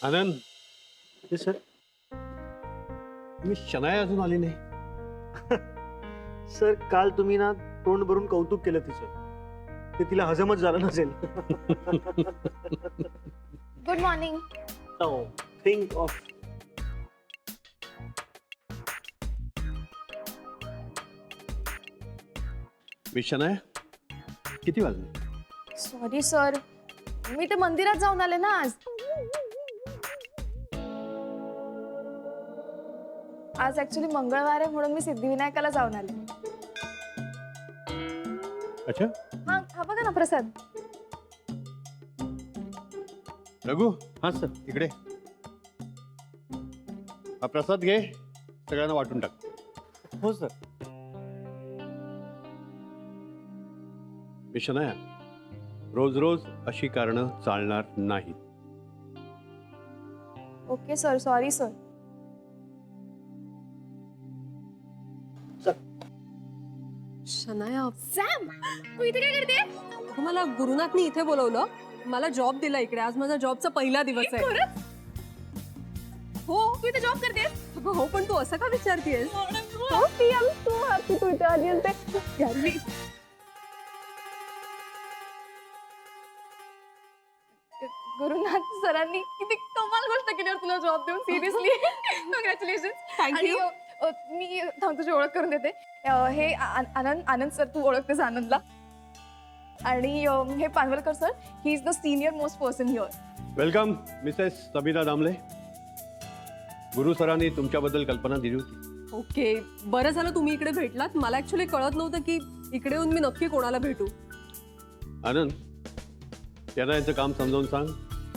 आनंद. Yes sir. मी शनाया अजून आली नाही. सर काल तुम्ही ना तोंड भरून कौतुक केलं तिचं, ते तिला हजमच झालं नसेल. Good morning. Think of. मी शनाया, किती वाजले? सॉरी सर, मी ते मंदिरात जाऊन आले ना आज. आज ऍक्च्युली मंगळवार आहे म्हणून मी सिद्धिविनायकाला जाऊन आले. अच्छा. हा हा बघा ना प्रसाद. रघु, हा सर. इकडे. हा प्रसाद घे, सगळ्यांना वाटून टाक. हो सर. मी शनाया, रोज रोज अशी कारणं चालणार नाहीत. Okay sir, sorry sir. Shanaya, Sam, तू इथे काय करते? तुम्हाला गुरुनाथनी इथे बोलवलं. मला जॉब दिला इकडे. आज माझा जॉबचा पहिला दिवस आहे. खरंच? हो. तू इथे जॉब करतेस? हो, पण तू असं का विचारतेस? हो ती आम तू हॅपी तू इथे आली असते. गुरुनाथ सरांनी किती कमाल गोष्ट केल्यावर तुला जॉब देऊन. Seriously congratulation. थँक्यू. मी तुझी ओळख करून देते. हे आनंद आनंद सर, तू ओळखतेस आनंदला. आणि हे Panvalkar sir, he is the senior most person here. Welcome Mrs Sabita Damle. Guru सरांनी तुमच्याबद्दल कल्पना दिली होती. ओके, बरं झालं तुम्ही इकडे भेटलात. मला ऍक्च्युली कळत नव्हतं की इकडे येऊन मी नक्की कोणाला भेटू. आनंद, त्यांना यांचं काम समजावून सांग,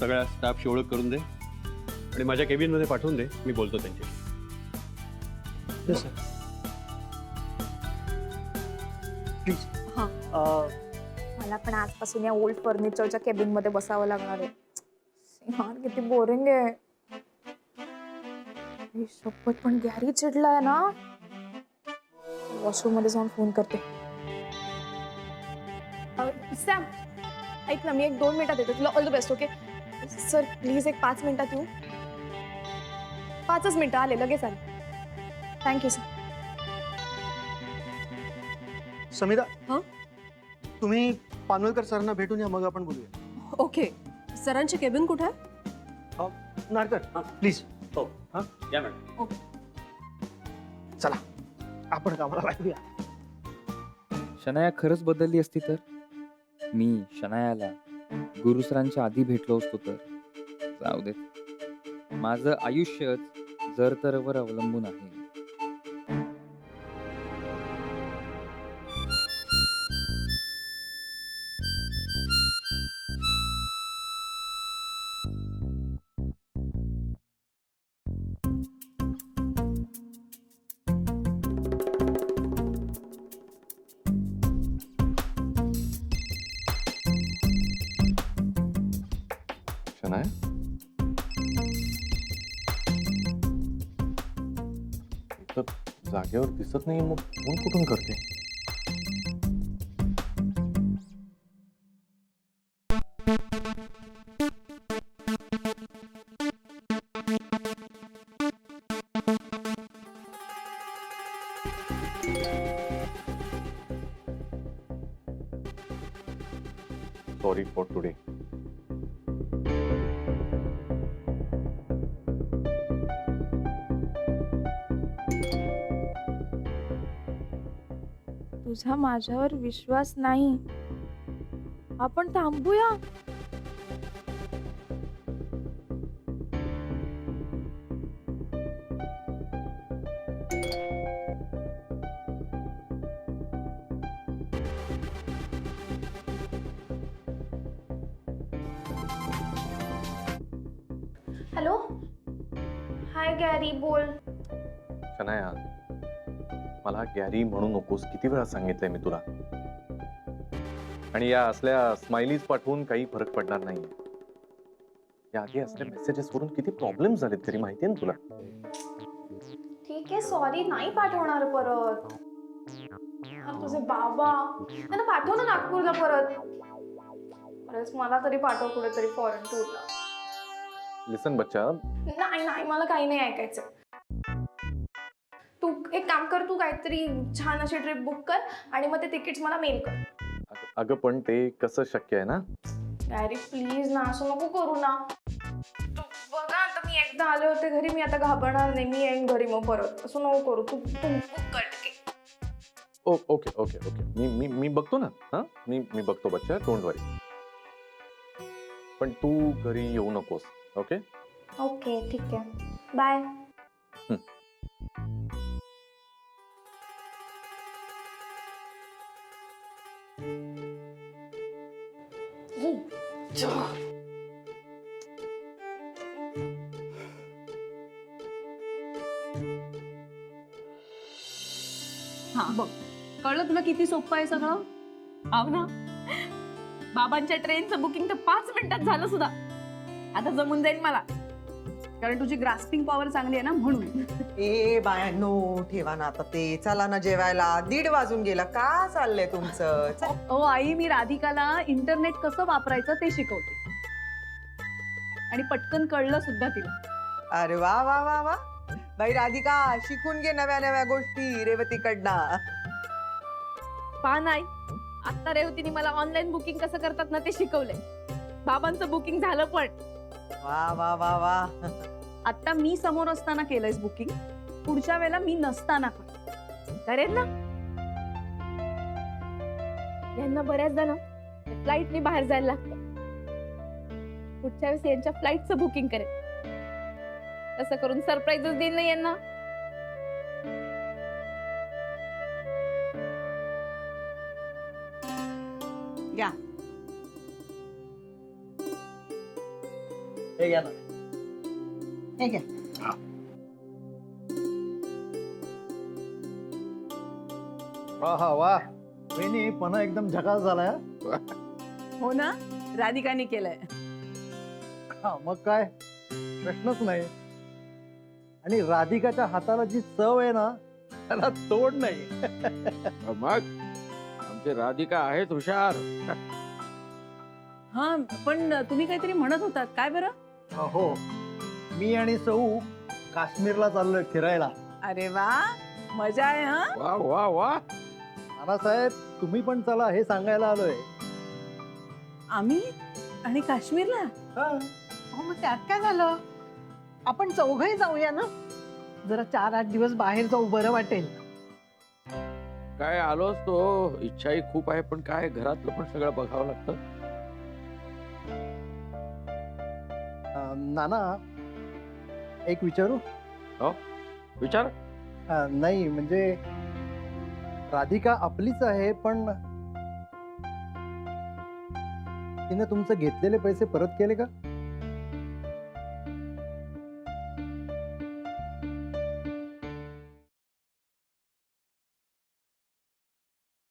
सगळ्या स्टाफची ओळख करून दे आणि माझ्या केबिनमध्ये पाठवून दे. मी बोलतो त्यांच्याशी. Yes sir. प्लीज. हा. मला पण आजपासून या ओल्ड फर्निचरच्या केबिन मध्ये बसावं लागणार आहे. यार किती बोरिंग आहे. ही शपथ, पण गॅरी चिडलाय ना. वॉशरूम मध्ये जाऊन फोन करते. सॅम, ऐक ना, मी 1-2 मिनिटात येते. तुला all the best. Okay sir, please एक 5 मिनिटात येऊ. 5च मिनिटं, आले लगेच आले. Thank you sir. समिता. हा? तुम्ही पानवलकर सरांना भेटून या, मग आपण बोलूया. ओके, सरांची केबिन कुठे आहे? नारकर प्लीज. हो. हा? या मॅडम. ओके. चला आपण कामाला लागूया. शनाया खरंच बदलली असती तर? मी शनायाला गुरुसरांच्या आधी भेटलो असतो तर? जाऊ दे, माझं आयुष्यच जर तरवर अवलंबून आहे. शनाया, तर जागेवर दिसत नाही, मग फोन कुठून करते? Sorry for today. तुझा माझ्यावर विश्वास नाही. आपण थांबूया. हॅलो, हाय गॅरी, बोल. शनाया, मला गॅरी म्हणू नकोस. किती वेळा सांगितलंय मी तुला. आणि या असल्या स्माइलीज पाठवून काही फरक पडणार नाही. या आधी असल्या मेसेजेस वरून किती प्रॉब्लेम झालेत तरी माहितीये ना तुला. ठीक आहे, सॉरी, नाही पाठवणार परत. तुझे बाबा, त्यांना पाठव ना नागपूरला परत. मला तरी पाठव कुठेतरी फॉरेन टूरला. लिसन बच्चा, नाही नाही मला काही नाही ऐकायचं. तू एक काम कर, तू काहीतरी छान अशी ट्रिप बुक कर आणि मग ते तिकीट्स मला मेल कर. अगं पण ते कसं शक्य आहे ना? अरे प्लीज ना, असं नको करू ना. तू बघा आता मी एकदा आले होते घरी, मी आता घाबरणार नाही, मी येईन घरी मग परत. असं नको करू, तू तू बुक कर तिकीट. ओके ओके ओके, मी बघतो ना. हा, मी बघतो बच्चा, डोंट वरी. पण तू घरी येऊ नकोस. ओके ओके ठीक आहे, बाय. हा बघ, कळलं तुला किती सोपं आहे सगळं? हो ना, बाबांच्या ट्रेनचं बुकिंग तर 5 मिनिटात झालं सुद्धा. आता जमून जाईल मला, कारण तुझी ग्रास्पिंग पॉवर चांगली आहे ना म्हणून. ए बायानो, ठेवा ना आता ते. चला ना जेवायला, 1:30 वाजून गेला. का चाललंय तुमचं? चल. ओ आई, मी राधिकाला इंटरनेट कसं वापरायचं ते शिकवते आणि पटकन कळलं सुद्धा तिला. अरे वा वा वा वा, बाई राधिका, शिकून घे नव्या नव्या गोष्टी रेवतीकडनं. पहा नाही, आता रेवतीने मला ऑनलाईन बुकिंग कसं करतात ना ते शिकवलंय. बाबांचं बुकिंग झालं पण. वा वा वा वा. आता मी समोर असताना केलंयस बुकिंग, पुढच्या वेळेला मी नसताना कर. करेन ना. यांना बऱ्याचदा ना फ्लाईटने बाहेर जायला लागतं. पुढच्या वेळेस यांच्या फ्लाईटचं बुकिंग करेन. असं करून सरप्राईजच देईन ना यांना. घ्या. हे घ्या ना. हे घ्या. वा हा वा, वहिनी पणा एकदम झकास झालाय. हो ना, राधिकाने केलंय. हा मग काय प्रश्नच नाही. आणि राधिकाच्या हाताला जी चव आहे ना, त्याला तोड नाही. मग आमची राधिका आहेत हुशार. हा, पण तुम्ही काहीतरी म्हणत होतात, काय बरं? हो, मी आणि सौ काश्मीरला चाललोय फिरायला. अरे वा, मजा आहे. हा, वा वा वा. नानासाहेब, तुम्ही पण चला हे सांगायला आलोय. आम्ही आणि काश्मीरला? हो, मग त्यात काय झालं? आपण चौघही जाऊया ना, जरा 4-8 दिवस बाहेर जाऊ, बरं वाटेल. काय आलोच तो, इच्छाही खूप आहे, पण काय घरातलं पण सगळं बघावं लागतं. नाना, एक विचारू? विचार. नाही म्हणजे राधिका आपलीच आहे, पण तिने तुमचे घेतलेले पैसे परत केले का?